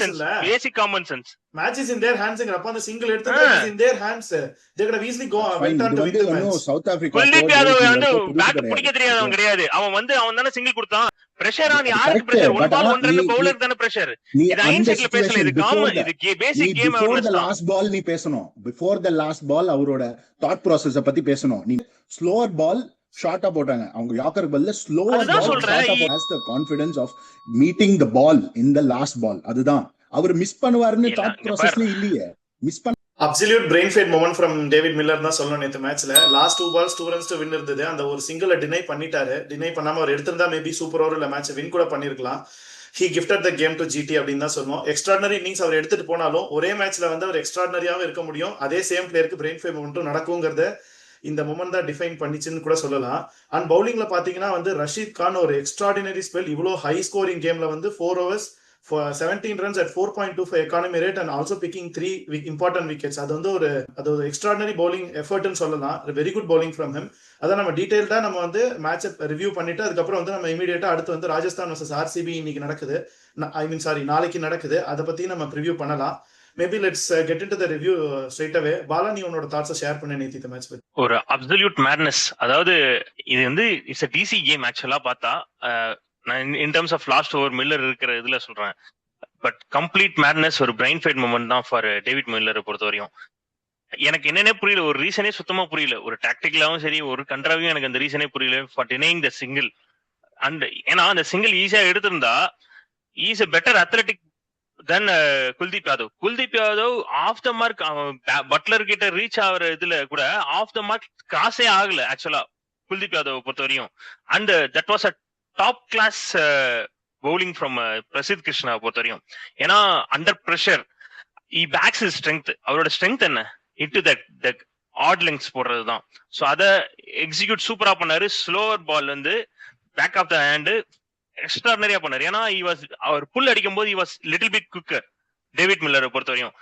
Sense, basic common sense. Match is in their hands ங்கறப்ப அந்த single எடுத்தது is in their hands. They could have easily went on to win the match. South Africa Kuldeep Yadav வந்து bat பிடிக்க தெரியாதவன் கிடையாது. அவன் தான single கொடுத்தான். Pressure on யாருக்கு பிரஷர்? One ball one run bowler தான பிரஷர். இது ஹைண்ட்சைட்ல பேசல, இது காமன், இது basic game awareness. Before the last ball நீ பேசணும். Before the last ball அவரோட தாட் process பத்தி பேசணும். நீ ஸ்லோவர் பால் ஷார்ட்டா போட்டாங்க. அவங்க யாக்கர் பால்ல ஸ்லோவர் பால் ஷார்ட்டா has the confidence of meeting the ball in the last ball. அதுதான் அவர் மிஸ் பண்ணுவாருன்னு தாட் processல இல்லையே. மிஸ் பண்ண absolute brain fade moment from David Miller தான் சொல்லணும். நேற்று மேட்ச்ல last 2 balls 2 runs to win இருந்தது. அந்த ஒரு சிங்கிளை டினை பண்ணிட்டாரு. டினை பண்ணாம அவர் எடுத்திருந்தா மேபி சூப்பர் ஓவர் இல்ல மேட்ச் வின் கூட பண்ணிருக்கலாம். he gifted the game to GT அப்படின்னு தான் சொல்லணும். எக்ஸ்ட்ராடனரி இன்னிங்ஸ் அவர் எடுத்துட்டு போனாலும் ஒரே மேட்ச்ல வந்து அவர் எக்ஸ்ட்ராடனரியாவும் இருக்க முடியும். அதே சேம் பிளேயருக்கு பிரெயின் ஃபேட் மொமெண்ட்டும் நடக்குங்கிறத இந்த மொமெண்ட் தான் டிஃபைன் பண்ணிச்சுன்னு கூட சொல்லலாம். அண்ட் பவுலிங்ல பாத்தீங்கன்னா வந்து ரஷீத் கான் ஒரு எக்ஸ்ட்ராடினரி ஸ்பெல். இவ்வளோ ஹை ஸ்கோரிங் கேம்ல வந்து 4 overs for 17 runs at 4.25 economy rate and also picking 3 important wickets. அது வந்து ஒரு எக்ஸ்ட்ராடினரி bowling effort ன்னு சொல்லலாம். Very good bowling from him. அத நம்ம டீடைல்டா நம்ம வந்து மேட்சை ரிவ்யூ பண்ணிட்டு அதுக்கப்புறம் வந்து நம்ம இமீடியட்டா அடுத்து வந்து ராஜஸ்தான் vs RCB இன்னைக்கு நடக்குது. நாளைக்கு நடக்குது. அதை பத்தி நம்ம ப்ரிவ்யூ பண்ணலாம். Maybe let's get into the review straight away. Bala, நீ உன்னோட தாட்ஸை ஷேர் பண்ண நேத்தி இந்த மேட்ச் பத்தி. ஒரு அப்சல்யூட் மேட்னஸ். அதாவது இது வந்து இட்ஸ் a DC கேம் ஆக்சுவலா பார்த்தா. நான் in terms of last over Miller இருக்கிற இதுல சொல்றேன். பட் கம்ப்ளீட் மேட்னஸ், ஒரு பிரைன் ஃபைட் மூமெண்ட் தான் ஃபார் டேவிட் மில்லரை பொறுத்த வரையும். எனக்கு என்னன்னே புரியல, ஒரு ரீசனே சுத்தமா புரியல. ஒரு டாக்டிக்கலாவும் சரி, ஒரு கண்ட்ராவையும் எனக்கு அந்த ரீசனே புரியல for denying the single. And ஏன்னா அந்த சிங்கிள் ஈஸியா எடுத்திருந்தா is a better athletic than Kuldeep Yadav. Kuldeep Yadav off the mark Butler கிட்ட ரீச் ஆகிற இதுல கூட ஆஃப் த மார்க் கிராஸே ஆகல ஆக்சுவலா குல்தீப் யாதவ் பொறுத்த வரையும். And that was a top class bowling from Prasidh Krishna பொறுத்த வரையும். ஏன்னா under pressure backs is strength. அவரோட ஸ்ட்ரென்த் என்ன? இன்டு தட் ஆட் லெங்க்ஸ் போடுறதுதான். ஸோ அதை எக்ஸிக்யூட் சூப்பரா பண்ணாரு. ஸ்லோவர் பால் வந்து பேக் ஆஃப் த ஹேண்டு எக்ஸ்ட்ராடனரியா பண்ணாரு. ஏன்னா அவர் புல் அடிக்கும் போது லிட்டில் பிட் குக்கர். டேவிட் மில்லரை பொறுத்த வரையும்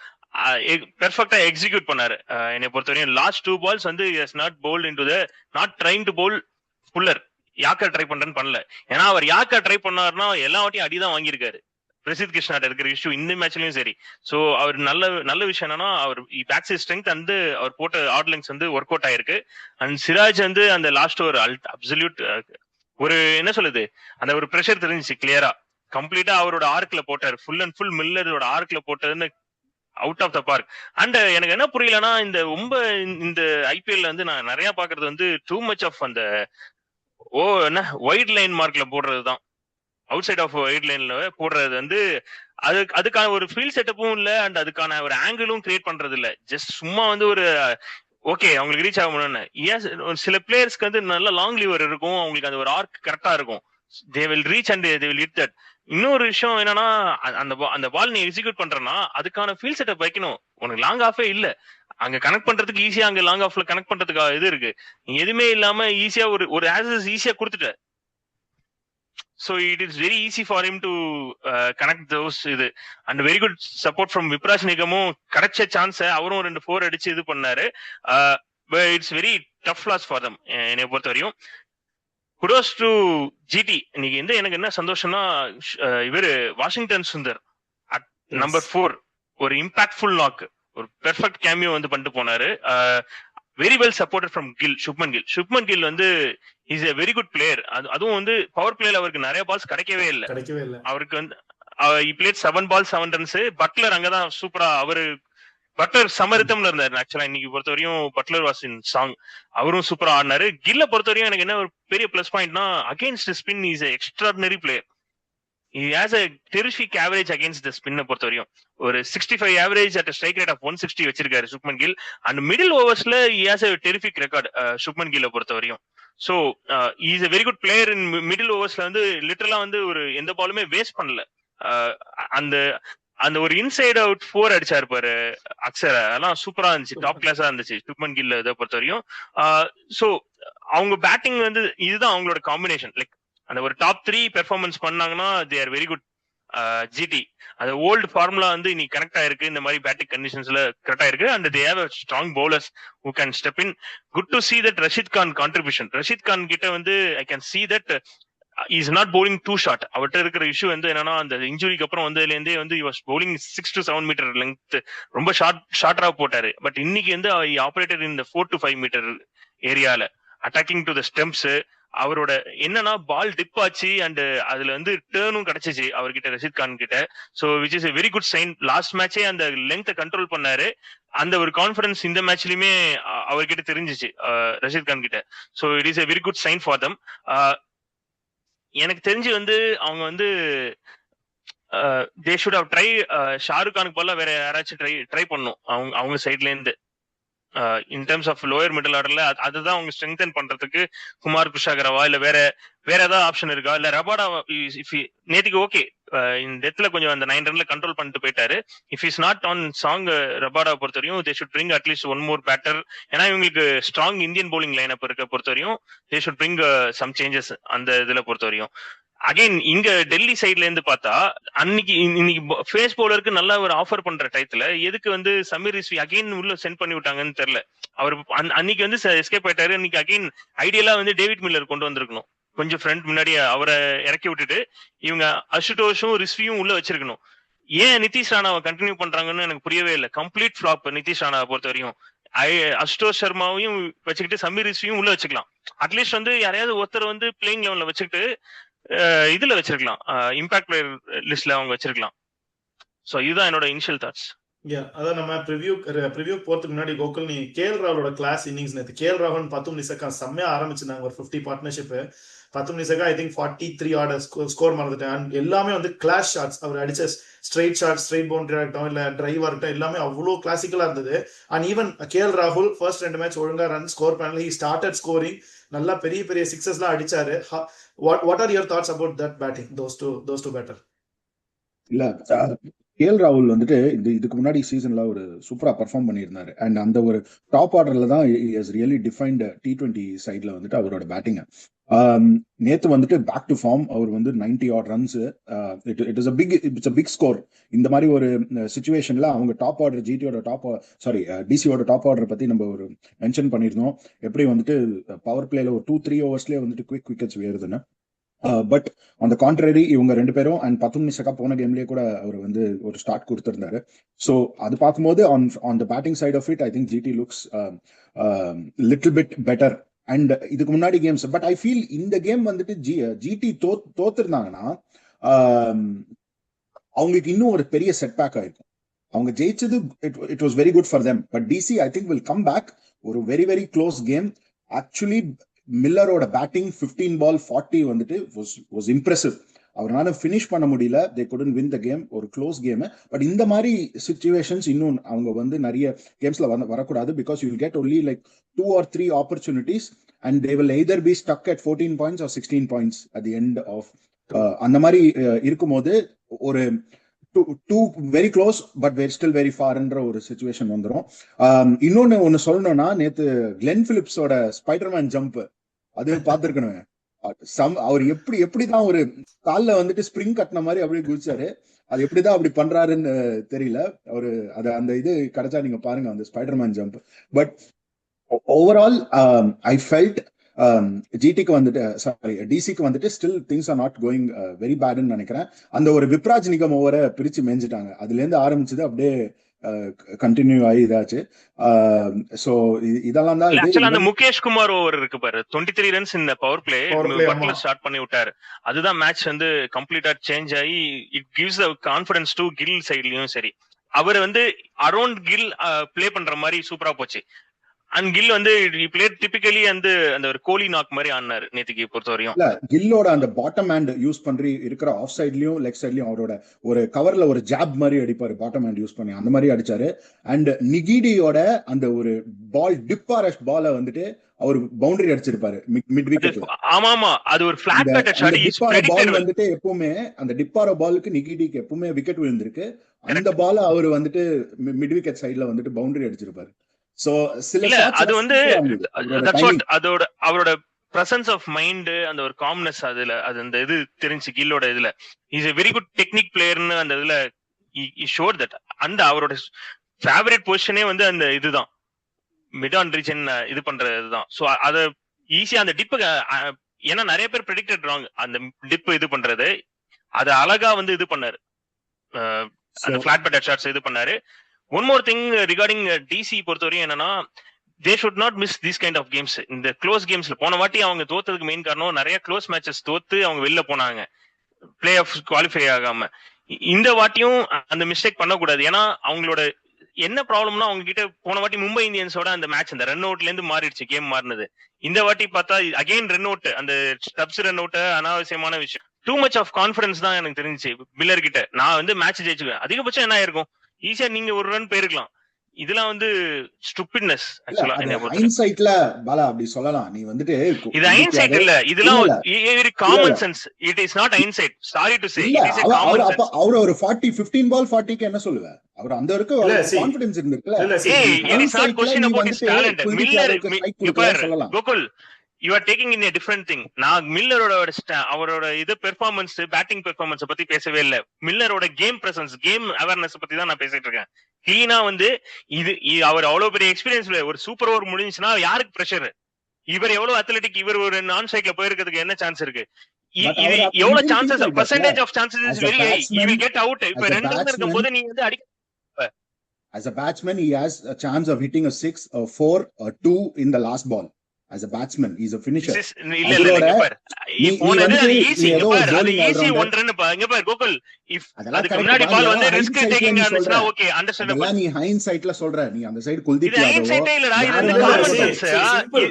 பெர்ஃபெக்டா எக்ஸிக்யூட் பண்ணாரு. என்னை பொறுத்த வரையும் லாஸ்ட் 2 balls வந்து not bowled into the not trying to bowl fuller. Yorker try பண்றேன்னு பண்ணல. ஏன்னா அவர் யாக்கர் ட்ரை பண்ணாருன்னா எல்லா வாட்டியும் அடிதான் வாங்கியிருக்காரு. பிரசித் கிருஷ்ணாட்ட இருக்கிற இஷ்யூ இந்த மேட்ச்லயும் சரி. ஸோ அவர் நல்ல விஷயம் என்னன்னா அவர் பேக்ஸ் ஸ்ட்ரென்த் வந்து அவர் போட்ட ஆட்லிங்ஸ் வந்து ஒர்க் அவுட் ஆயிருக்கு. அண்ட் சிராஜ் வந்து அந்த லாஸ்ட் ஒரு அப்சல்யூட் ஒரு என்ன சொல்லுது, அந்த ஒரு ப்ரெஷர் தெரிஞ்சிச்சு கிளியரா. கம்ப்ளீட்டா அவரோட ஆர்க்ல போட்டாரு. ஃபுல் அண்ட் ஃபுல் மில்லரோட ஆர்க்ல போட்டதுன்னு out of the park. And எனக்கு என்ன புரியலன்னா இந்த IPL வந்து நான் நிறைய பாக்குறது வந்து டூ மச் ஆஃப் அந்த என்ன ஒயிட் லைன் மார்க்ல போடுறதுதான். அவுட் சைட் ஆஃப் ஒயிட் லைன்ல போடுறது வந்து அதுக்கான ஒரு ஃபீல்ட் செட்டப்பும் இல்ல. அண்ட் அதுக்கான ஒரு ஆங்கிளும் கிரியேட் பண்றது இல்ல. ஜஸ்ட் சும்மா வந்து ஒரு ஓகே அவங்களுக்கு ரீச் ஆக முடியும். சில பிளேயர்ஸ்க்கு வந்து நல்ல லாங் லீவர் இருக்கும். அவங்களுக்கு அந்த ஒரு ஆர்க் கரெக்டா இருக்கும். They will reach and they will hit that. இன்னொரு விஷயம் என்னன்னா அந்த பால் நீ எக்ஸிக்யூட் பண்றனா அதுக்கான ஃபீல்ட் செட்டப் வைக்கணும். உனக்கு லாங் ஆஃபே இல்ல. அங்க கனெக்ட் பண்றதுக்கு ஈஸியா அங்க லாங் ஆஃப்ல கனெக்ட் பண்றதுக்கு இது இருக்கு. நீ எதுவுமே இல்லாம ஈஸியா ஒரு ஆக்சஸ் ஈஸியா கொடுத்துட்ட. So it is very easy for him to connect those இது. And very good support from Vipraj நிகமும் கிடைச்ச சான்ஸ் அவரும் 2 4 அடிச்சு இது பண்ணாரு. But it's very tough loss for them. என்னை பொறுத்த வரையும் kudos to GT. இன்னைக்கு எனக்கு என்ன சந்தோஷம்னா இவரு வாஷிங்டன் சுந்தர் at number 4 ஒரு இம்பாக்ட்ஃபுல் நாக், ஒரு பெர்ஃபெக்ட் கேமியோ வந்து பண்ணிட்டு போனாரு. Very well supported from Shubman Gill வந்து is a very good player. அதுவும் வந்து பவர் பிளேல அவருக்கு நிறைய பால்ஸ் கிடைக்கவே இல்லை. அவருக்கு வந்து he played 7 balls 7 runs. Buttler அங்கதான் சூப்பரா பட்லர் சமரித்தம்ல இருந்தாரு. ஆக்சுவலா இன்னைக்கு பொறுத்த வரையும் பட்லர் வாஸ் இன் சாங். அவரும் சூப்பரா ஆடினாரு. கில்ல பொறுத்த வரையும் எனக்கு என்ன ஒரு பெரிய பிளஸ் பாயிண்ட்னா against spin is extraordinary player. He has a terrific average against the spin பொறுத்த வரையும். ஒரு 65 average at a strike rate of 160 வச்சிருக்காரு சுப்மன் கில். அண்ட் மிடில் ஓவர்ஸ்ல he has a terrific record Shubman கில்ல பொறுத்த வரையும். So he is a very good player in middle ஓவர்ஸ்ல வந்து லிட்டரலா வந்து ஒரு எந்த பாலுமே வேஸ்ட் பண்ணல. அந்த ஒரு இன்சைட் அவுட் 4 அடிச்சாரு பாரு அக்ஸர், அதெல்லாம் சூப்பரா இருந்துச்சு. டாப் கிளாஸா இருந்துச்சு சுப்மன் கில்ல இதை பொறுத்த வரையும். ஸோ அவங்க பேட்டிங் வந்து இதுதான் அவங்களோட காம்பினேஷன். லைக் அந்த ஒரு டாப் 3 பெர்ஃபார்மன்ஸ் பண்ணாங்கன்னா they are very good. GT அந்த ஓல்டு ஃபார்முலா வந்து நீ கரெக்ட் ஆயிருக்கு. இந்த மாதிரி பேட்டிங் கண்டிஷன்ஸ்ல கரெக்ட் ஆயிருக்கு. And they have strong bowlers who can step in. Good to see that Rashid Khan contribution. Rashid Khan கிட்ட வந்து I can see that is not bowling too short. அவர்கிட்ட இருக்கிற இஷ்யூ வந்து என்னன்னா, அந்த இன்ஜுரிக்கு அப்புறம் வந்ததுலேருந்தே வந்து was bowling 6 to 7 metre length, ரொம்ப ஷார்ட்டரா போட்டாரு. பட் இன்னைக்கு வந்து ஆபரேட்டர் இந்த 4 to 5 மீட்டர் ஏரியால அட்டாக்கிங் டு த ஸ்டெம்ப்ஸ். அவரோட என்னன்னா பால் டிப் ஆச்சு அண்ட் அதுல வந்து டேர்னும் கிடைச்சிச்சு அவர்கிட்ட, ரஷீத் கான் கிட்ட. So which is a very good sign. Last மேட்சே அந்த லெங்த்தை கண்ட்ரோல் பண்ணாரு. அந்த ஒரு கான்பிடன்ஸ் இந்த மேட்ச்லயுமே அவர்கிட்ட தெரிஞ்சிச்சு ரஷீத் கான் கிட்ட. So it is a very good sign for them. எனக்கு தெரிஞ்சு வந்து அவங்க வந்து they should have try Shahrukh கானுக்கு போல வேற யாராச்சும் ட்ரை பண்ணும் அவங்க சைட்ல இருந்து. In terms of lower middle ஆர்டர்ல அதுதான் அவங்க ஸ்ட்ரெங்தன் பண்றதுக்கு குமார் குஷாகரவா இல்ல வேற ஏதாவது ஆப்ஷன் இருக்கா? இல்ல ரபாடா நேத்துக்கு ஓகே இந்த டெத்ல கொஞ்சம் அந்த 9 ரன்ல கண்ட்ரோல் பண்ணிட்டு போயிட்டாரு. இஃப் இஸ் நாட் ஆன் சாங் ரபாடா பொறுத்தவரையும் they should bring at least one more batter. ஏன்னா இவங்களுக்கு strong Indian bowling line up இருக்க பொறுத்தவரையும் they should bring some changes அந்த இதுல பொறுத்தவரையும். அகைன் இங்க டெல்லி சைட்ல இருந்து பார்த்தா இன்னைக்கு ஃபேஸ் பவுலருக்கு நல்லா ஒரு ஆஃபர் பண்ற டயத்துல எதுக்கு வந்து சமீர் ரிஸ்வி அகைன் உள்ள சென்ட் பண்ணி விட்டாங்கன்னு தெரியல. அவர் அன்னைக்கு வந்து எஸ்கேப் ஆயிட்டாரு. இன்னைக்கு அகைன் ஐடியலா வந்து டேவிட் மில்லர் கொண்டு வந்திருக்கணும். கொஞ்சம் ஃப்ரண்ட் முன்னாடி அவரை இறக்கி விட்டுட்டு இவங்க அசுடோஷும் ரிஸ்வியும் உள்ள வச்சிருக்கணும். ஏன் நிதிஷ் ராணாவை கண்டினியூ பண்றாங்கன்னு எனக்கு புரியவே இல்லை. கம்ப்ளீட் ஃபிளாப் நிதிஷ் ராணாவை பொறுத்த வரையும். அசுடோஷ் சர்மாவையும் வச்சுக்கிட்டு சமீர் ரிஸ்வியும் உள்ள வச்சுக்கலாம். அட்லீஸ்ட் வந்து யாரையாவது ஒருத்தர் வந்து பிளேயிங் லெவல்ல வச்சுக்கிட்டு இதுல வச்சிருக்கலாம், இம்பாக்ட் பிளேயர் லிஸ்ட்ல அவங்க வச்சிருக்கலாம். சோ இதுதான் என்னோட இனிஷியல் தாட்ஸ். அதான் நம்ம ப்ரிவியூ போறதுக்கு முன்னாடி கோகுல், நீ கேஎல் ராகுலோட கிளாஸ் இன்னிங்ஸ் நேற்று கேஎல் ராகுல் 10 நிசக்கா செம்மையா ஆரம்பிச்சிருந்தாங்க. ஒரு 50 partnership 10 Nissanka I think 43 order score மறந்துட்டேன். எல்லாமே வந்து கிளாஸ் ஷாட்ஸ். அவர் அடிச்ச ஸ்ட்ரெயிட் ஷாட், ஸ்ட்ரெயிட் பவுண்டரி ஆகட்டும் இல்ல டிரைவ் ஆகட்டும், எல்லாமே அவ்வளோ கிளாசிக்கலா இருந்தது. அண்ட் ஈவன் கேஎல் ராகுல் ஃபர்ஸ்ட் 2 மேட்ச் ஒழுங்கா ரன் ஸ்கோர் பண்ணல. ஹி ஸ்டார்டட் ஸ்கோரிங், நல்லா பெரிய பெரிய சிக்ஸஸ்லாம் அடிச்சாரு. What are your thoughts about that batting, those two batter? இல்ல, கேஎல் ராகுல் வந்துட்டு இதுக்கு முன்னாடி சீசன்ல ஒரு சூப்பரா பெர்ஃபார்ம் பண்ணியிருந்தாரு. அண்ட் அந்த ஒரு டாப் ஆர்டர்ல தான் ரியலி டிஃபைன்ட் T20 சைட்ல வந்துட்டு அவரோட பேட்டிங். நேத்து வந்துட்டு பேக் டு ஃபார்ம். அவர் வந்து 90 odd runs, it's a big score. இந்த மாதிரி ஒரு சிச்சுவேஷன்ல அவங்க டாப் ஆர்டர் டிசியோட டாப் ஆர்டர் பத்தி நம்ம ஒரு மென்ஷன் பண்ணியிருந்தோம். எப்படி வந்துட்டு பவர் பிளேல ஒரு 2-3 ஓவர்ஸ்லேயே வந்துட்டு குவிக் விக்கெட்ஸ் வேறுதுன்னு. பட் ஆன் த கான்ட்ரரி இவங்க 2 பேரும் அண்ட் 10 நிமிஷக்கா போன கேம்லயே கூட அவர் வந்து ஒரு ஸ்டார்ட் கொடுத்திருந்தாரு. ஸோ அது பார்க்கும்போது on the batting side of it I think GT looks little bit better. And இதுக்கு முன்னாடி கேம்ஸ், பட் ஐ ஃபீல் இந்த கேம் வந்துட்டு ஜிடி தோத்துருந்தாங்கன்னா அவங்களுக்கு இன்னும் ஒரு பெரிய செட் பேக் ஆயிருக்கும். அவங்க ஜெயிச்சது it was very good for them. But DC I think will come back. ஒரு very very close game. Actually மில்லரோட பேட்டிங் 15 ball 40 வந்துட்டு was impressive. அவரால ஃபினிஷ் பண்ண முடியல. they couldn't win the game. ஒரு க்ளோஸ் கேம். பட் இந்த மாதிரி situations இன்னும் அவங்க வந்து நிறைய கேம்ஸ்ல வரக்கூடாது. Because you will get only like 2 or 3 opportunities and they will either be stuck at 14 points or 16 points at the end of அந்த மாதிரி இருக்கும்போது ஒரு too very close but still very ஃபார்ன்ற ஒரு சிச்சுவேஷன் வந்துடும். இன்னொன்னு சொல்லணும்னா, நேத்து கிளென் பிலிப்ஸோட ஸ்பைடர்மேன் ஜம்ப் அது பார்த்திருக்கணும். அவர் எப்படிதான் ஒரு கால்ல வந்துட்டு ஸ்ப்ரிங் கட்டின மாதிரி அப்படியே குதிச்சாரு. அது எப்படிதான் அப்படி பண்றாருன்னு தெரியல. அவரு அந்த இது கிடைச்சா நீங்க பாருங்க அந்த Spiderman jump. But overall I felt ஜிடிக்கு வந்துட்டு டிசிக்கு வந்துட்டு still things are not going very பேட்னு நினைக்கிறேன். அந்த ஒரு விப்ராஜ் நிகம் ஓவரை பிரிச்சு மேஞ்சிட்டாங்க. அதுல இருந்து ஆரம்பிச்சது அப்படியே கண்டினியூ ஆகி இதாச்சு. சோ இதெல்லாம் தான். அந்த முகேஷ் குமார் ஓவர் இருக்கு பாரு, 23 ரன்ஸ் இந்த பவர் பிளே ஸ்டார்ட் பண்ணி விட்டாரு. அதுதான் மேட்ச் வந்து கம்ப்ளீட்டா சேஞ்ச் ஆகி it gives confidence to Gill சைட்லயும் சரி. அவர் வந்து அரௌண்ட் கில் பிளே பண்ற மாதிரி சூப்பரா போச்சு. அண்ட் கில் வந்து டிபிக்கலி அந்த ஒரு கோலி நாக் மாதிரி ஆனாரு நேத்துக்கு பொறுத்தவரையும். இல்ல, கில்லோட அந்த பாட்டம் ஹேண்ட் யூஸ் பண்ணி இருக்கிற ஆஃப் சைட்லயும் லெக் சைட்லயும் அவரோட ஒரு கவர்ல ஒரு ஜாப் மாதிரி அடிப்பாரு, பாட்டம் ஹேண்ட் யூஸ் பண்ணி அந்த மாதிரி அடிச்சாரு. அண்ட் நிகிடியோட அந்த ஒரு பால் டிப்பாரஷ் பால வந்துட்டு அவர் பவுண்டரி அடிச்சிருப்பாரு மிட் விக்கெட். ஆமா, அது ஒரு ஃபிளாட் பேட் பால் வந்துட்டு எப்பவுமே அந்த டிப்பாரோ பாலுக்கு நிகிடிக்கு எப்பவுமே விக்கெட் விழுந்திருக்கு. அந்த பால அவர் வந்துட்டு மிட் விக்கெட் சைட்ல வந்துட்டு பவுண்டரி அடிச்சிருப்பாரு. சோ அது வந்து அவரோட பிரசன்ஸ் ஆஃப் மைண்ட், அந்த ஒரு காம்னஸ், அதுல அந்த இது தெரிஞ்சு கில்லோட இதுல is a very good technique பிளேயர்னு அந்த இதுல ஷோர் தட். அந்த அவரோட ஃபேவரட் பொசிஷனே வந்து அந்த இதுதான் மிட் ஆன் ரீஜன் இது பண்றதுதான். சோ அத ஈஸியா அந்த டிப்ப ஏன்னா நிறைய பேர் ப்ரெடிக்டட் ராங் அந்த டிப் இது பண்றது. அது அழகா வந்து இது பண்ணாரு, அந்த ஃபிளாட் பேட்டர் ஷாட்ஸ் இது பண்ணாரு. One more thing regarding DC பொறுத்தவரையும் என்னன்னா, they should not miss these kind of games. இந்த க்ளோஸ் கேம்ஸ்ல போன வாட்டி அவங்க தோத்ததுக்கு மெயின் காரணம் நிறைய க்ளோஸ் மேட்சஸ் தோத்து அவங்க வெளில போனாங்க, பிளே ஆஃப் குவாலிஃபை ஆகாம. இந்த வாட்டியும் அந்த மிஸ்டேக் பண்ணக்கூடாது. ஏன்னா அவங்களோட என்ன ப்ராப்ளம்னா, அவங்க கிட்ட போன வாட்டி மும்பை இந்தியன்ஸோட அந்த மேட்ச் அந்த ரன் அவுட்ல இருந்து மாறிடுச்சு, கேம் மாறினது. இந்த வாட்டி பார்த்தா அகைன் ரன் அவுட், அந்த ஸ்டப்ஸ் ரன் அவுட் அனாவசியமான விஷயம். டூ மச் ஆஃப் கான்பிடன்ஸ் தான் எனக்கு தெரிஞ்சிச்சு மில்லர் கிட்ட. நான் வந்து மேட்ச் ஜெயிச்சுவேன், அதிகபட்சம் என்ன ஆயிருக்கும், ஈஸியா நீங்க ஒரு ரன் போயிருக்கலாம். இதெல்லாம் வந்து ஸ்டூபிட்னஸ் ஆக்சுவலா. ஹைண்ட்சைட்ல பாலா அப்படி சொல்லலாம். நீ வந்துட்டு இது ஹைண்ட்சைட் இல்ல, இதெல்லாம் very common sense. It is not hindsight, sorry to say, it is a common sense. அவர் ஒரு 15 பால் 40 க்கு என்ன சொல்லுவ? அவர் அந்த வரைக்கும் கான்ஃபிடன்ஸ் இருந்திருக்குல. It is not question about his talent. Miller Gokul, you are taking in a different thing. நான் மில்லரோட அவரோட இது பெர்ஃபார்மன்ஸ், பேட்டிங் பெர்ஃபார்மன்ஸ் பத்தி பேசவே இல்ல. மில்லரோட கேம் பிரசன்ஸ், கேம் அவேர்னஸ் பத்தி தான் நான் பேசிட்டு இருக்கேன். கிளீனா வந்து இது அவர் அவ்வளவு பெரிய எக்ஸ்பீரியன்ஸ், ஒரு சூப்பர் ஓவர் முடிஞ்சுச்சுன்னா யாருக்கு பிரஷர்? இவர் எவ்வளவு அத்லெட்டிக், இவர் ஒரு நான் சைட்ல போயிருக்கிறதுக்கு என்ன சான்ஸ் இருக்கு? இது எவ்வளவு chances, percentage of chances is very high. he will get out. இப்ப 2 ரன் இருக்கும்போது நீ வந்து அடிக்க. As a batsman he has a chance of hitting a 6 or 4 or 2 in the last ball. As a batsman he is a finisher. இல்ல பார், போனது அது easy. பார், அது easy 1 run. இங்க பார் கோகுல், if அதுக்கு முன்னாடி பால் வந்து ரிஸ்க் டேக்கிங் ஆனதுனா ஓகே, அண்டர்ஸ்டாண்டபிள். நீ ஹைண்ட்சைட்ல சொல்ற, நீ அந்த சைடு குல்தீப் யாதவ். இது ஹைண்ட்சைட் இல்லடா, இது வந்து common sense.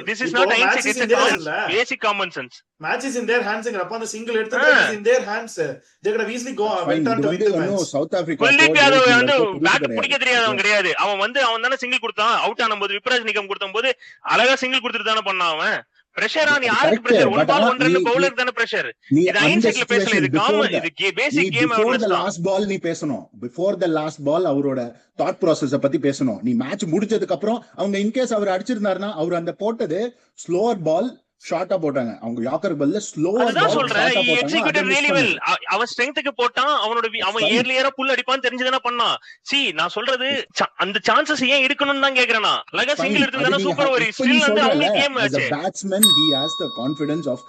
this is not hindsight, it's a basic common sense. Match is in their hands. அப்ப அந்த சிங்கிள் எடுத்தது is in their hands. they could have easily go went on to win the match. South Africa Kuldeep Yadav வந்து bat பிடிக்க தெரியாதவன் கிடையாது. அவன் தான single கொடுத்தான். அவுட் ஆனபோது விப்ராஜ் நிகம் கொடுத்தம்போது அழகா சிங்கிள் கொடுத்துட்டு தான பண்ணான் அவன். பிரஷர் ஆன் யாருக்கு பிரஷர்? ஒரு பால் 1 ரன் பவுலர் தான பிரஷர். இது ஹைண்ட்சைட்ல பேசல, இது காமன், இது basic game awareness. Last ball நீ பேசணும், பிஃபோர் தி லாஸ்ட் பால் அவரோட தாட் process பத்தி பேசணும். நீ மேட்ச் முடிஞ்சதுக்கு அப்புறம் அவங்க இன்கேஸ் அவர் அடிச்சிருந்தாருன்னா, அவர் அந்த போட்டது ஸ்லோவர் பால் ஷார்ட்டா போட்டாங்க. அவங்க யாக்கர் பல்ல ஸ்லோவா அதான் சொல்றேன், எக்ஸிக்யூட்டிவ் ரியலி வெல். அவன் ஸ்ட்ரெngthக்கு போட்டான், அவன் ஏர்லியரா புல் அடிப்பான்னு தெரிஞ்சதுனா பண்ணான். நான் சொல்றது அந்த சான்சஸ் ஏன் எடுக்கணும்னு தான் கேக்குறேன். நான் அழகா சிங்கிள் எடுத்துதானே சூப்பர் ஓவர். ஸ்டில் வந்து அவங்க game match. as a batsman he has the confidence of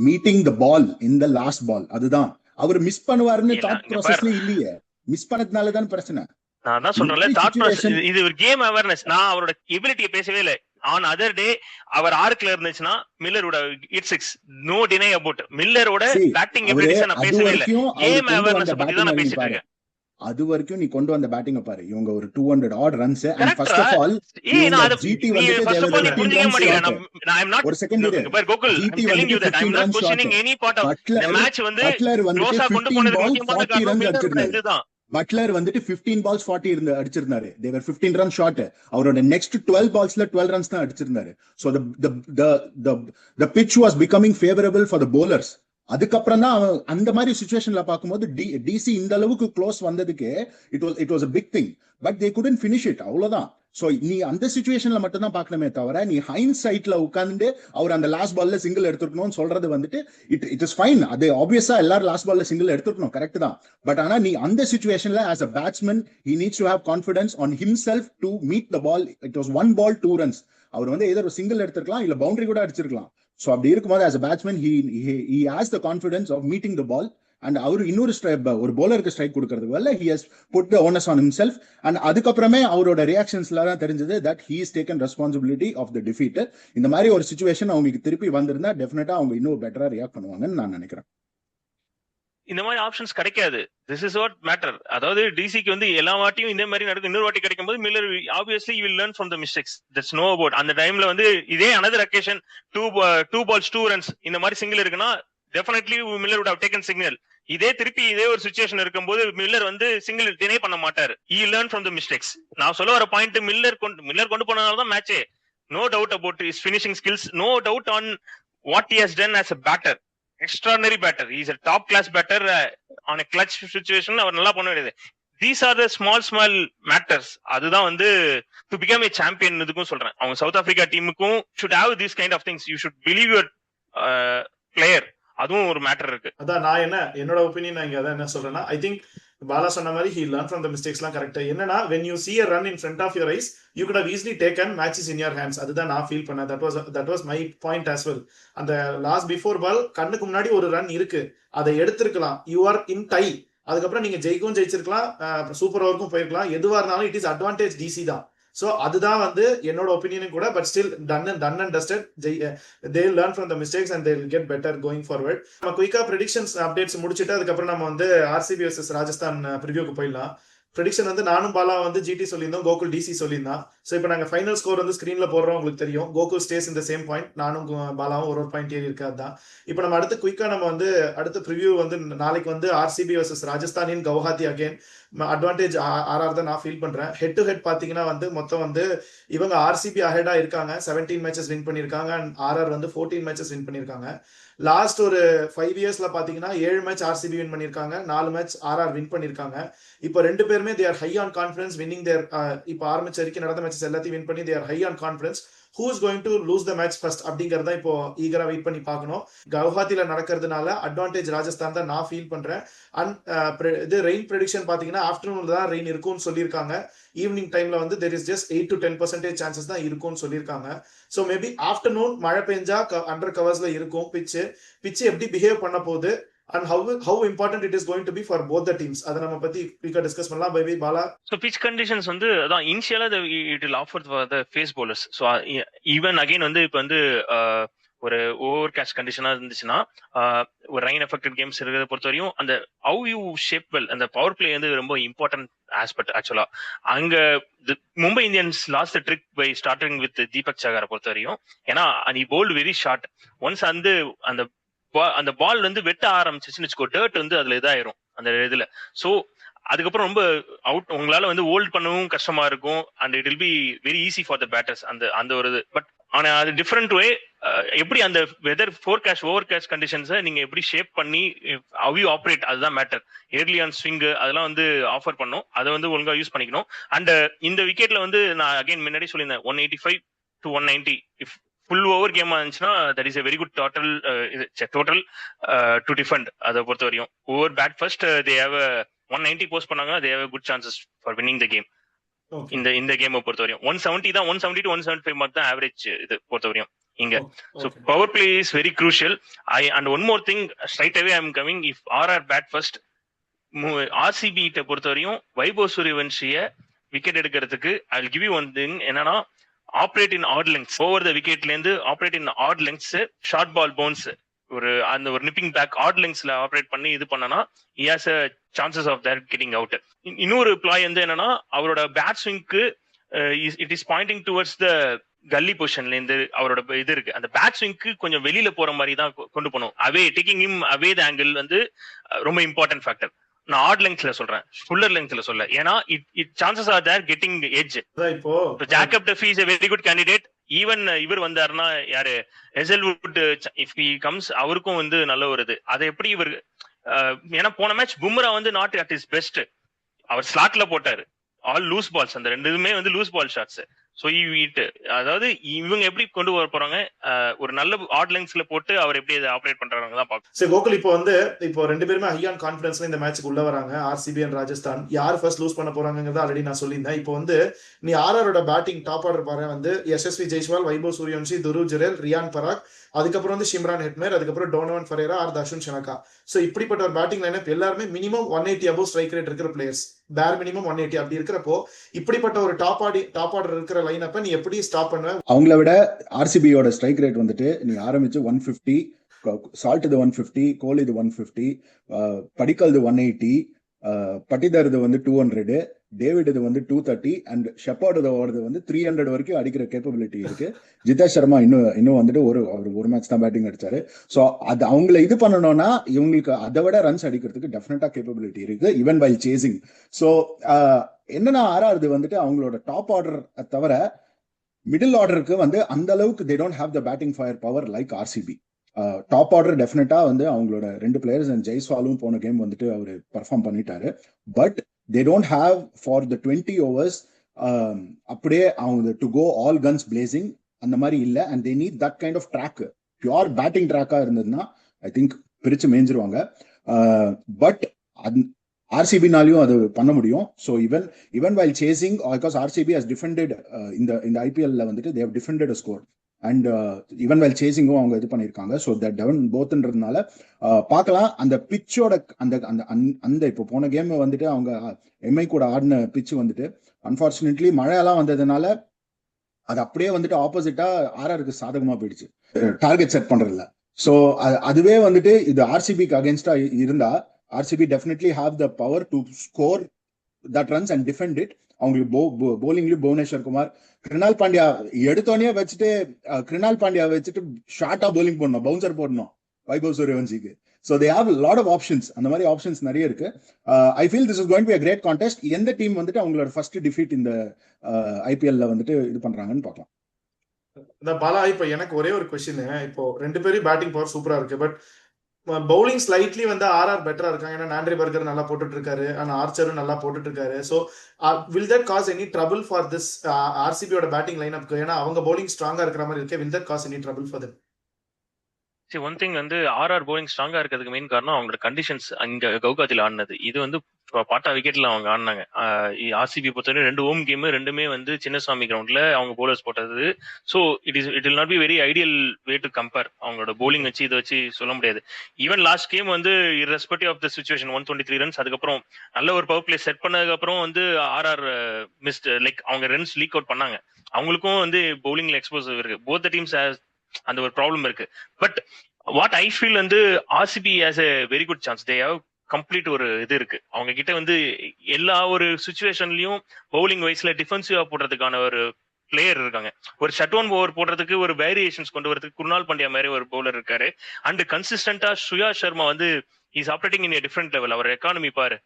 meeting the ball in the last ball. அதுதான் அவர் மிஸ் பண்ணுவாருன்னு தாட் processல இல்லையே. மிஸ் பண்ணதுனால தான் பிரச்சனை. நான் தான் சொல்றேன்ல, தாட் process இது ஒரு கேம் அவேர்னஸ். நான் அவரோட எபிலிட்டியை பேசவே இல்லை. on other day அவர் 6 இருந்துச்சுன்னா மில்லரோட இட் 6, நோ டினை அபவுட். மில்லரோட பேட்டிங் எபிலிட்டிஸ் நான் பேசவே இல்ல, கேம் அவேர்னஸ் பத்தி தான் நான் பேசிட்டு இருக்கேன். அது வரைக்கும் நீ கொண்டு வந்த பேட்டிங் பாரு. இவங்க ஒரு 200 odd runs. and first of all GT வந்து first of all நீ புரிஞ்சிக்க மாட்டீங்க. I am not ஒரு செகண்ட் இரு but Gokul, I'm telling you that I am not questioning any part of the match. வந்து க்ளோஸா கொண்டு போனதுக்கு முக்கியமான காரணம் மில்லர் இதுதான். பட்லர் வந்துட்டு 15 balls 40 அடிச்சிருந்தாரு. they were 15 run short. அவரோட next 12 ballsல 12 runs தான் அடிச்சிருந்தாரு. so the pitch was becoming favorable for the bowlers. அதுக்கப்புறம் தான் அந்த மாதிரி சிச்சுவேஷன்ல பார்க்கும்போது டிசி இந்த அளவுக்கு க்ளோஸ் வந்ததுக்கு it was a big thing, but they couldn't finish it. அவ்வளவுதான். சோ நீ அந்த சிச்சுவேஷன்ல மட்டும் தான் பார்க்கணுமே தவிர, நீ ஹைண்ட்சைட்ல உட்கார்ந்து அவர் அந்த லாஸ்ட் பால்ல சிங்கிள் எடுத்துக்கணும்னு சொல்றது வந்துட்டு இட் இஸ் ஃபைன். அது ஆப்வியஸா எல்லாரும் லாஸ்ட் பால்ல சிங்கிள் எடுத்துக்கணும், கரெக்ட் தான். பட் ஆனா நீ அந்த சிச்சுவேஷன்ல as a batsman he needs to have confidence on himself to meet the ball. it was 1 ball 2 runs. அவர் வந்து ஏதோ சிங்கிள் எடுத்திருக்கலாம், இல்ல பவுண்டரி கூட அடிச்சிருக்கலாம். சோ அப்படி இருக்கும்போது as a batsman he has the confidence of meeting the ball. and அவரு இன்னொரு ஒரு bowlerக்கு ஸ்ட்ரைக் கொடுக்கிறதுக்கு வரல, he has put the onus on himself. and அதுக்கப்புறமே அவரோட ரியாக்ஷன்ஸ்ல தான் தெரிஞ்சது that he has taken responsibility of the defeat. இந்த மாதிரி ஒரு சிச்சுவேஷன் அவங்களுக்கு திருப்பி வந்திருந்தா டெஃபினட்டா அவங்க இன்னும் பெட்டரா ரியாக்ட் பண்ணுவாங்கன்னு நான் நினைக்கிறேன். இந்த மாதிரி ஆப்ஷன்ஸ் கிடைக்காது. This is what matter. அதாவது டிசிக்கு வந்து எல்லா வாட்டியும் இந்த மாதிரி நடக்கும். இன்னொரு வாட்டி கிடைக்கும் போது Miller obviously you will learn from the mistakes. That's know about. அந்த டைம்ல வந்து இதே another occasion 2 balls 2 runs இந்த மாதிரி சிங்கிள் இருக்குன்னா definitely Miller would have taken signal. இதே ஒரு சிச்சுவேஷன் இருக்கும்போது மில்லர் வந்து சிங்கிள் டினை பண்ண மாட்டாரு. he learn from the mistakes. நான் சொல்ல வர பாயிண்ட், மில்லர் கொண்டு போனதால தான் மேட்சே. No doubt about his finishing skills, no doubt on what he has done as a batter. extraordinary batter. he is a top class batter. on a clutch situation அவர் நல்லா பண்ண வேண்டியது. these are the small matters. அதுதான் வந்து to become a champion இதுக்கும் சொல்றேன். அவங்க south Africa டீமுக்கும் should have this kind of things. you should believe your player. அதுவும் ஒரு மேட்டர் இருக்கு. அதான் நான் என்னோட ஒபினியன் இங்க அதான் என்ன சொல்றேன்னா, ஐ திங்க் பாலா சொன்ன மாதிரி he learned from the mistakes எல்லாம் கரெக்ட். என்னன்னா when you see a run in front of your eyes you could have easily taken matches in your hands. அதுதான் நான் ஃபீல் பண்ணேன். that was my point as well. அந்த last before பால் கண்ணுக்கு முன்னாடி ஒரு run இருக்கு, அதை எடுத்திருக்கலாம். யூ ஆர் இன் டை, அதுக்கப்புறம் நீங்க ஜெயிச்சிருக்கலாம், சூப்பர் ஓவருக்கும் போயிருக்கலாம். எதுவா இருந்தாலும் இட் இஸ் அட்வான்டேஜ் டிசி தான். ஸோ அதுதான் வந்து என்னோட ஒப்பீனியனும் கூட. But still done and dusted. They learn from the mistakes and they will get better going forward. நம்ம குயிக்கா ப்ரெடிக்ஷன்ஸ் அப்டேட்ஸ் முடிச்சுட்டு அதுக்கப்புறம் நம்ம வந்து ஆர்சிபி வர்சஸ் ராஜஸ்தான் ப்ரிவியூக்கு போயிடலாம். ப்ரெடிக்ஷன் வந்து நானும் பாலா வந்து ஜிடி சொல்லியிருந்தோம், கோகுல் டிசி சொல்லியிருந்தான். ஸோ இப்போ நாங்கள் ஃபைனல் ஸ்கோர் வந்து ஸ்க்ரீனில் போடுறோம், உங்களுக்கு தெரியும். கோகுல் ஸ்டேஸ் இந்த சேம் பாயிண்ட், நானும் பாலாவும் ஒரு பாயிண்ட் ஏறி இருக்காது தான். இப்போ நம்ம அடுத்து குயிக்காக நம்ம வந்து அடுத்த ப்ரிவியூ வந்து நாளைக்கு வந்து ஆர்சிபி வர்சஸ் ராஜஸ்தான் இன் கவுஹாத்தி அகேன். அட்வான்டேஜ் ஆர்ஆர் தான் நான் ஃபீல் பண்றேன். ஹெட் டு ஹெட் பாத்தீங்கன்னா வந்து மொத்தம் வந்து இவங்க ஆர்சிபி அஹெடா இருக்காங்க, 17 மேட்சஸ் வின் பண்ணிருக்காங்க. அண்ட் ஆர்ஆர் வந்து 14 மேட்சஸ் வின் பண்ணிருக்காங்க. லாஸ்ட் ஒரு 5 இயர்ஸ்ல பாத்தீங்கன்னா 7 மேட்ச் ஆர்சிபி வின் பண்ணிருக்காங்க, 4 மேட்ச் ஆர்ஆர் வின் பண்ணிருக்காங்க. இப்போ ரெண்டு பேருமே they are high on confidence winning there. இப்போ ஆரம்பிச்ச வரைக்கும் நடந்த மேட்சஸ் எல்லாத்தையும் வின் பண்ணி they are high on confidence. who is going to lose the match first அப்படிங்கறத இப்போ ஈகரா வெயிட் பண்ணி பார்க்கணும். கவுஹாத்தில நடக்கிறதுனால அட்வான்டேஜ் ராஜஸ்தான் தான் நான் ஃபீல் பண்றேன். அண்ட் இது ரெயின் ப்ரெடிக்ஷன் பாத்தீங்கன்னா ஆஃப்டர்நூன்ல தான் ரெயின் இருக்கும்னு சொல்லியிருக்காங்க. ஈவினிங் டைம்ல வந்து there is just 8 to 10% chances தான் இருக்கும்னு சொல்லியிருக்காங்க. ஸோ மேபி ஆஃப்டர்நூன் மழை பெஞ்சா அண்டர் கவர்ஸ்ல இருக்கும். பிச்சு எப்படி பிஹேவ் பண்ண போகுது and how important it is going to be for both the teams, அத நம்ம பத்தி குயிக்கா டிஸ்கஸ் பண்ணலாம். By Bala. So pitch conditions வந்து அதான் இனிஷியலா it will offer for the face bowlers. So even again வந்து இப்போ வந்து ஒரு ஓவர் கேஷ் கண்டிஷனா இருந்துச்சுன்னா ஒரு ரெயின் எஃபெக்டட் கேம்ஸ் இருக்கிறத பொறுத்த வரையும் அந்த ஹவு யூ ஷேப் வெல் அந்த பவர் பிளே வந்து ரொம்ப இம்பார்ட்டன்ட் ஆஸ்பெக்ட். ஆக்சுவலா அங்க Mumbai Indians last trick by starting with Deepak சகாரை பொறுத்த வரையும். ஏன்னா நீ போல்டு வெரி ஷார்ட். ஒன்ஸ் வந்து அந்த பால் வந்து வெட்ட ஆரம்பிச்சிச்சுன்னு வச்சுக்கோ, டர்ட் வந்து அதுல இதாயிரும் அந்த இதுல. சோ அதுக்கப்புறம் ரொம்ப அவுட் உங்களால வந்து ஹோல்ட் பண்ணவும் கஷ்டமா இருக்கும். And it will be very easy for the batters அந்த ஒரு இது. பட் ஆனா அது டிஃபரெண்ட் வே. எப்படி அந்த வெதர் ஃபோர்காஸ்ட் ஓவர் கேஸ்ட் கண்டிஷன்ஸை நீங்க எப்படி ஷேப் பண்ணி ஹவ் யூ ஆப்ரேட், அதுதான் மேட்டர். ஏர்லி ஆன் ஸ்விங் அதெல்லாம் வந்து ஆஃபர் பண்ணும், அதை வந்து ஒழுங்கா யூஸ் பண்ணிக்கணும். அண்ட் இந்த விக்கெட்ல வந்து நான் அகைன் முன்னாடி சொல்லியிருந்தேன் 185 to 190 இஃப் ஃபுல் ஓவர் கேமா இருந்துச்சுன்னா that is a very good total to defend. அதை பொறுத்த வரையும் over bat first they have 190 post பண்ணாங்கன்னா they have good chances for winning the game. இந்த கேமை பொறுத்த வரையும் 170 தான், 170 to 175 மார்க் தான் ஆவரேஜ் இது பொறுத்த வரையும் இங்க. So power play is very crucial. And one more thing, straight away I am coming, if RR bat first, RCB கிட்ட பொறுத்த வரையும் வைபவ் சூரியவன்ஷிய விக்கெட் எடுக்கிறதுக்கு I will give you one thing, என்னன்னா operate in hard lengths. Over the விக்கெட்ல இருந்து operate in hard lengths, short ball bounce, அந்த ஒரு நிப்பிங் பேக் ஆட் லெங்க்ஸ்ல ஆப்ரேட் பண்ணி இது பண்ணனா he has a chances of that getting out. இன்னொரு பிளாய் வந்து என்னன்னா அவரோட பேட் ஸ்விங்க்கு it is pointing towards the gully பொசிஷன்ல இருந்து அவரோட இது இருக்கு. அந்த பேட் ஸ்விங்க்கு கொஞ்சம் வெளியில போற மாதிரி தான் கொண்டு போகணும். Away taking him away the angle வந்து ரொம்ப இம்பார்ட்டன்ட் ஃபேக்டர். நான் ஆட் லெங்க்ஸ்ல சொல்றேன், ஃபுல்லர் லெங்க்ஸ்ல சொல்ல. ஏன்னா it chances are there getting edge. இப்போ Jacob Duffy is a very good candidate. Even இவர் வந்தாருன்னா யாரு ஹெசல்வுட் இஃப் ஹி கம்ஸ், அவருக்கும் வந்து நல்ல ஒரு இது. அதை எப்படி இவர் ஏன்னா போன மேட்ச் பும்ரா வந்து நாட் அட் இஸ் பெஸ்ட், அவர் ஸ்லாட்ல போட்டாரு. ஆல் லூஸ் பால்ஸ், அந்த ரெண்டுமே வந்து லூஸ் பால் ஷாட்ஸ். சோ அதாவது இவங்க எப்படி கொண்டு வர போறாங்க, ஒரு நல்ல ஆட் லெங்க்ஸ்ல போட்டு அவர் எப்படி அதை ஆப்ரேட் பண்றாங்க தான் பார்க்கணும். சரி கோகுல், இப்போ ரெண்டு பேருமே ஹை ஆன் கான்ஃபிடன்ஸ்ல இந்த மேட்ச்க்கு உள்ள வராங்க. ஆர்சிபி அண்ட் ராஜஸ்தான் யார் ஃபர்ஸ்ட் லூஸ் பண்ண போறாங்கிறத ஆல்ரெடி நான் சொல்லியிருந்தேன். இப்போ வந்து நீ ஆர்ஆரோட பேட்டிங் டாப் ஆர்டர் பாரு வந்து யசஸ்வி ஜெய்ஸ்வால், வைபவ் சூரியவன்ஷி, துருவ் ஜுரேல், ரியான் பராக், அதுக்கப்புறம் வந்து ஷிம்ரான் ஹெட்மேர், அதுக்கப்புறம் Donovan Ferreira or Dasun Shanaka. So இப்படிப்பட்ட ஒரு பேட்டிங் லைனப் எல்லாருமே மினிமம் 180 அபவ் ஸ்ட்ரைக் ரேட் இருக்கிற பிளேயர்ஸ், பேர் மினிமம் 180 அப்படி இருக்கிறப்போ இப்படிப்பட்ட ஒரு டாப் ஆர்டர் இருக்கிற லைனப்பை நீ எப்படி ஸ்டாப் பண்ணுவ? அவங்கள விட ஆர்சிபியோட ஸ்ட்ரைக் ரேட் வந்துட்டு நீ ஆரம்பிச்சு 150, சால்ட் இது 150, கோல் இது 150, படிக்கல் இது 180, பட்டிதர் இது வந்து 200, டேவிட் இது வந்து 230 அண்ட் ஷெப்பர்ட் இது வந்து 300 வரைக்கும் அடிக்கிற கேப்பபிலிட்டி இருக்கு. ஜிதேஷ் சர்மா இன்னும் வந்துட்டு ஒரு மேட்ச் தான் பேட்டிங் அடிச்சாரு. ஸோ அது அவங்களை இது பண்ணணும்னா இவங்களுக்கு அதை விட ரன்ஸ் அடிக்கிறதுக்கு டெஃபினட்டா கேப்பபிலிட்டி இருக்கு, ஈவன் வைல் சேசிங். ஸோ என்னன்னா ஆறாவது வந்துட்டு அவங்களோட டாப் ஆர்டர் தவிர மிடில் ஆர்டருக்கு வந்து அந்த அளவுக்கு they don't have the batting fire power like RCB. Top order டெஃபினட்டா வந்து அவங்களோட 2 பிளேயர்ஸ் அண்ட் ஜெய்ஸ்வாலும் போன கேம் வந்துட்டு அவரு பர்ஃபார்ம் பண்ணிட்டாரு. But they don't have for the 20 overs அப்படியே அவங்க to go all guns blazing அந்த மாதிரி இல்ல. and they need that kind of track, pure batting track இருந்ததுன்னா I think பிரிச்சு மேஞ்சிருவாங்க. பட் ஆர்சிபினாலையும் அது பண்ண முடியும். So even while chasing, because RCB has defended இந்த ஐபிஎல்ல வந்துட்டு they have defended a score and even while சேசிங்கும் அவங்க இது பண்ணியிருக்காங்க. ஸோ தட் டெவன் போத்ன்றதுனால பார்க்கலாம். அந்த பிச்சோட அந்த இப்போ போன கேம் வந்துட்டு அவங்க எம்ஐ கூட ஆடின பிச்சு வந்துட்டு அன்பார்ச்சுனேட்லி மழையெல்லாம் வந்ததுனால அது அப்படியே வந்துட்டு ஆப்போசிட்டா ஆர்ஆருக்கு சாதகமா போயிடுச்சு டார்கெட் செட் பண்றதுல. ஸோ அதுவே வந்துட்டு இது ஆர்சிபிக்கு அகேன்ஸ்டா இருந்தா RCB definitely have the power to score that runs and defend it. அவங்களுக்கு bowlingலயும் புவனேஸ்வர் குமார், கிருணால் பாண்டியா எடுத்தோடனே வச்சுட்டு ஷார்ட்டா bowling போடணும், பவுன்சர் போடணும் Vaibhav சூரியவன்சிக்கு. So they have a lot of options. அந்த மாதிரி ஆப்ஷன்ஸ் நிறைய இருக்கு. I feel this is going to be a great contest. எந்த டீம் வந்துட்டு அவங்களோட ஃபர்ஸ்ட் டிஃபீட் இந்த ஐபிஎல்ல வந்துட்டு இது பண்றாங்கன்னு பார்க்கலாம். இந்த பாலா, இப்போ எனக்கு ஒரே ஒரு கொஸ்டின். இப்போ ரெண்டு பேரும் பேட்டிங் பவர் சூப்பரா இருக்கு, பட் பவுலிங் ஸ்லைட்லி வந்து ஆர்ஆர் பெட்டரா இருக்காங்க. ஏன்னா நாண்ட்ரி பர்கர் நல்லா போட்டுட்டு இருக்காரு, ஆனா ஆர்ச்சரும் நல்லா போட்டுட்டு இருக்காரு. So will that cause any trouble for this ஆர்சிபியோட பேட்டிங் லைன் அப்? ஏன்னா அவங்க பவுலிங் ஸ்ட்ராங்கா இருக்கிற மாதிரி இருக்கு. Will that cause any trouble for them? சரி, ஒன் திங் வந்து ஆர்ஆர் போலிங் ஸ்ட்ராங்கா இருக்கிறதுக்கு மெயின் காரணம் அவங்களோட கண்டிஷன்ஸ். அங்க கவுகாத்தில ஆடினது இது வந்து பாட்டா விக்கெட்ல அவங்க ஆடினாங்க. ஆர்சிபி பொறுத்தவரை 2 ஹோம் கேம் ரெண்டுமே வந்து சின்னசாமி கிரவுண்ட்ல அவங்க போலர்ஸ் போட்டது. So it will not be very ideal way to compare. அவங்களோட போலிங் வச்சு இதை வச்சு சொல்ல முடியாது. ஈவன் லாஸ்ட் கேம் வந்து irrespective of the situation 123 runs, அதுக்கப்புறம் நல்ல ஒரு பவர் பிளே செட் பண்ணதுக்கு அப்புறம் வந்து ஆர்ஆர் மிஸ்ட், லைக் அவங்க ரன்ஸ் லீக் அவுட் பண்ணாங்க. அவங்களுக்கும் வந்து போலிங்ல எக்ஸ்போஸ் இருக்கு. போத் டீம்ஸ் அந்த ஒரு ப்ராப்ளம் இருக்கு. பட் வாட் ஐ ஃபீல் வந்து RCB has a very good chance. They have complete ஒரு இது இருக்கு அவங்க கிட்ட வந்து எல்லா ஒரு சுச்சுவேஷன்லயும் பவுலிங் வைஸ்ல டிஃபென்சிவா போடுறதுக்கான ஒரு பிளேயர் இருக்காங்க. ஒரு ஷட் ஒன் ஓவர் போடுறதுக்கு ஒரு வேரியேஷன்ஸ் கொண்டு வரதுக்கு குருணால் பாண்டியா மாதிரி ஒரு பவுலர் இருக்காரு. அண்ட் கன்சிஸ்டன்டா ஸ்ரேயா சர்மா வந்து is operating in different level. அவர் எக்கானமி பாரு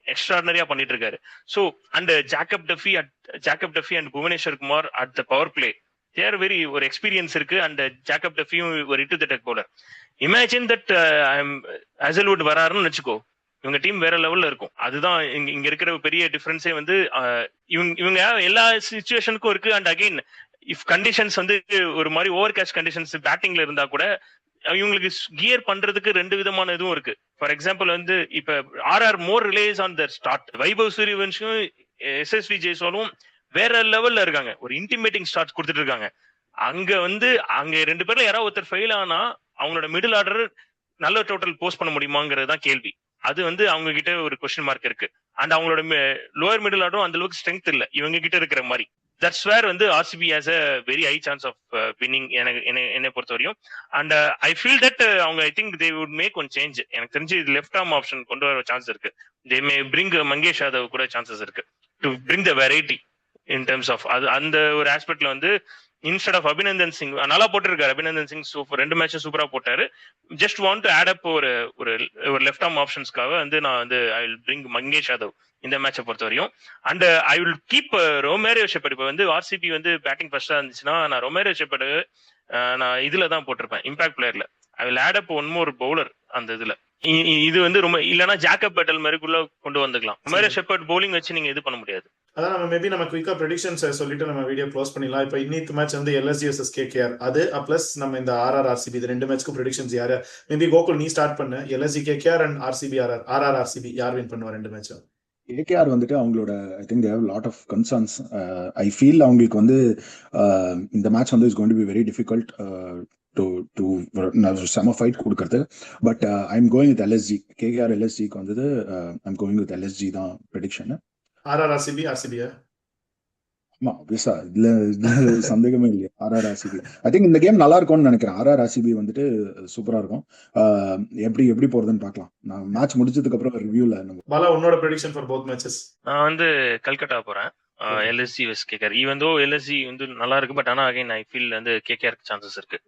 எக்ஸ்ட்ராடனரியா பண்ணிட்டு இருக்காரு. So and Jacob Duffy and Bhuvneshwar Kumar at the power play there very ஒரு எக்ஸ்பீரியன்ஸ் இருக்கு. அண்ட் ஜாக்கப் டஃபியும் ஒரு hit the deck bowler. Imagine that Hazlewood வராருன்னு வச்சுக்கோ, இவங்க டீம் வேற லெவல்ல இருக்கும். அதுதான் இங்க இருக்கிற பெரிய டிஃபரன்ஸே வந்து இவங்க எல்லா சிச்சுவேஷனுக்கும் இருக்கு. அண்ட் அகைன் இஃப் கண்டிஷன்ஸ் வந்து ஒரு மாதிரி ஓவர் கேஷ் கண்டிஷன்ஸ் பேட்டிங்ல இருந்தா கூட இவங்களுக்கு கியர் பண்றதுக்கு 2 விதமான இதுவும் இருக்கு. ஃபார் எக்ஸாம்பிள் வந்து இப்ப RR more relies on their start. Vaibhav சூரியவன்ஷும் எஸ்எஸ்வி ஜெய்ஸ்வாலும் வேற லெவல்ல இருக்காங்க. ஒரு இன்டிமேட்டிங் ஸ்டார்ட் கொடுத்துட்டு இருக்காங்க. அங்க 2 பேர்ல யாராவது ஒருத்தர் ஃபெயில் ஆனா அவங்களோட மிடில் ஆர்டர் நல்ல டோட்டல் போஸ்ட் பண்ண முடியுமாங்கிறது தான் கேள்வி. அது வந்து அவங்க கிட்ட ஒரு கொஸ்டின் மார்க் இருக்கு. அண்ட் அவங்களோட லோயர் மிடில் ஆர்டரும் அந்த அளவுக்கு ஸ்ட்ரென்த் இல்ல இவங்க கிட்ட இருக்கிற மாதிரி. தட்ஸ் வேர் வந்து RCB has a very high chance of winning என்னை பொறுத்த வரையும். அண்ட் ஐ ஃபீல் தட் அவங்க I think they would make one change. எனக்கு தெரிஞ்சு லெஃப்ட் ஆர்ம் ஆப்ஷன் கொண்டு வர சான்ஸ் இருக்கு. They may bring Mangesh Yadav கூட சான்சஸ் இருக்கு to bring the variety in terms of அது. அந்த ஒரு ஆஸ்பெக்ட்ல வந்து இன்ஸ்டெட் ஆஃப் அபிநந்தன் சிங் நல்லா போட்டிருக்காரு. அபிநந்தன் சிங் 2 மேட்சும் சூப்பரா போட்டாரு. Just want to add up ஒரு லெஃப்ட் ஆர்ம் ஆப்ஷன்ஸ்க்காக வந்து நான் வந்து I will bring Mangesh Yadav இந்த மேட்சை பொறுத்த வரையும். And I will keep Romario Shepherd. இப்போ வந்து ஆர்சிபி வந்து பேட்டிங் ஃபர்ஸ்டா இருந்துச்சுன்னா நான் ரொமேரியோ ஷெப்பர்டு நான் இதுல தான் போட்டிருப்பேன், இம்பாக்ட் பிளேயர்ல. I will add up one more bowler அந்த இதுல. இது வந்து ரொம்ப இல்லைன்னா ஜாக்கப் பேட்டல் மாதிரிக்குள்ள கொண்டு வந்துக்கலாம். ரொமேரியோ ஷெப்பர்ட் பவுலிங் வச்சு நீங்க இது பண்ண முடியாது. அதான் நம்ம குயிக்கா ப்ரெடிக்ஷன்ஸ் சொல்லிட்டு நம்ம வீடியோ க்ளோஸ் பண்ணிடலாம். இப்போ இன்னைக்கு மேட்ச் வந்து எல்எஸ்ஜி வர்சஸ் கேகேஆர், அது பிளஸ் நம்ம இந்த ஆர்ஆர் ஆர்சிபி இது 2 மேட்ச்க்கு ப்ரெடிக்ஷன்ஸ் யாரு? மேபி கோகுல் நீ ஸ்டார்ட் பண்ணு. LSG KKR and RCB RR RCB யார் வின் பண்ணுவா 2 மேட்சும்? கேகேஆர் வந்துட்டு அவங்களோட I think they have lot of concerns. I feel அவங்களுக்கு வந்து இந்த மேட்ச் வந்து is going to be very difficult to செம ஃபைட் கொடுக்கறது. But I'm going with LSG. KKR எல்எஸ்ஜிக்கு வந்தது ஐம் கோயிங் வித் எல்எஸ்ஜி தான் ப்ரெடிக்ஷன். ஆர்ஆர் ஆர்சிபி ஆர்சிபியா? ஆமா, ஆப்வியஸா இதுல சந்தேகமே இல்லையா. ஆர்ஆர் ஆர்சிபி ஐ திங்க் இந்த கேம் நல்லா இருக்கும்னு நினைக்கிறேன். ஆர்ஆர் ஆர்சிபி வந்துட்டு சூப்பரா இருக்கும். எப்படி போறதுன்னு பார்க்கலாம். நான் மேட்ச் முடிச்சதுக்கு அப்புறம் ரிவ்யூல. பாலா, உன்னோட ப்ரெடிக்ஷன் ஃபார் போத் மேட்சஸ்? நான் வந்து கல்கட்டா போறேன். எல்எஸ்சி வெஸ் கேகேஆர். ஈவன் தோ எல்எஸ்சி வந்து நல்லா இருக்கு, பட் ஆனா அகைன் ஐ ஃபீல் வந்து கேகேஆர் சான்சஸ் இருக்கு.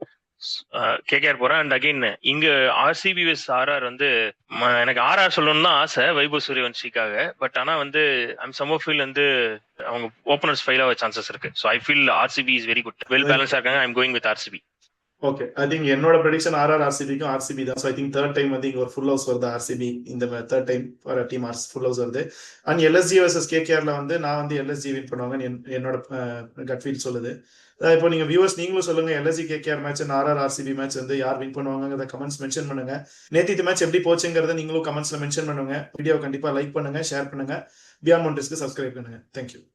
கேகேஆர் போறேன். அண்ட் அகைன் இங்க ஆர்சிபி வெஸ் ஆர்ஆர் வந்து எனக்கு ஆர்ஆர் சொல்லணும்னு தான் ஆசை வைபவ் சூரியவன்ஷிக்காக. பட் ஆனா வந்து ஐம் சம் ஃபீல் வந்து அவங்க ஓபனர்ஸ் ஃபெயில் ஆக சான்சஸ் இருக்கு. So I feel RCB is very good, well பேலன்ஸா இருக்காங்க. I'm going with RCB. Okay, I think என்னோட ப்ரெடிக்ஷன் ஆர்ஆர் ஆர்சிபிக்கும் ஆர்சிபி தான். So I think 3rd time வந்து இங்க ஒரு ஃபுல் ஹவுஸ் வருது ஆர்சிபி. இந்த 3rd time for team full house வருது. அண்ட் எல்எஸ்ஜி வர்சஸ் கேகேஆர்ல வந்து நான் வந்து எல்எஸ்ஜி வின் பண்ணுவாங்கன்னு என்னோட கட் ஃபீல் சொல்லுது. இப்போ நீங்க வியூவர்ஸ் நீங்களும் சொல்லுங்க, LSG KKR match and RR RCB match வந்து யார் வின் பண்ணுவாங்கறத கமெண்ட்ஸ் மென்ஷன் பண்ணுங்க. நேத்து மேட்ச் எப்படி போச்சுங்கிறத நீங்களும் கமெண்ட்ஸ்ல மென்ஷன் பண்ணுங்க. வீடியோ கண்டிப்பா லைக் பண்ணுங்க, ஷேர் பண்ணுங்க. பியாண்ட் மவுண்டன்ஸ்க்கு சப்ஸ்கிரைப் பண்ணுங்க. தேங்க்யூ.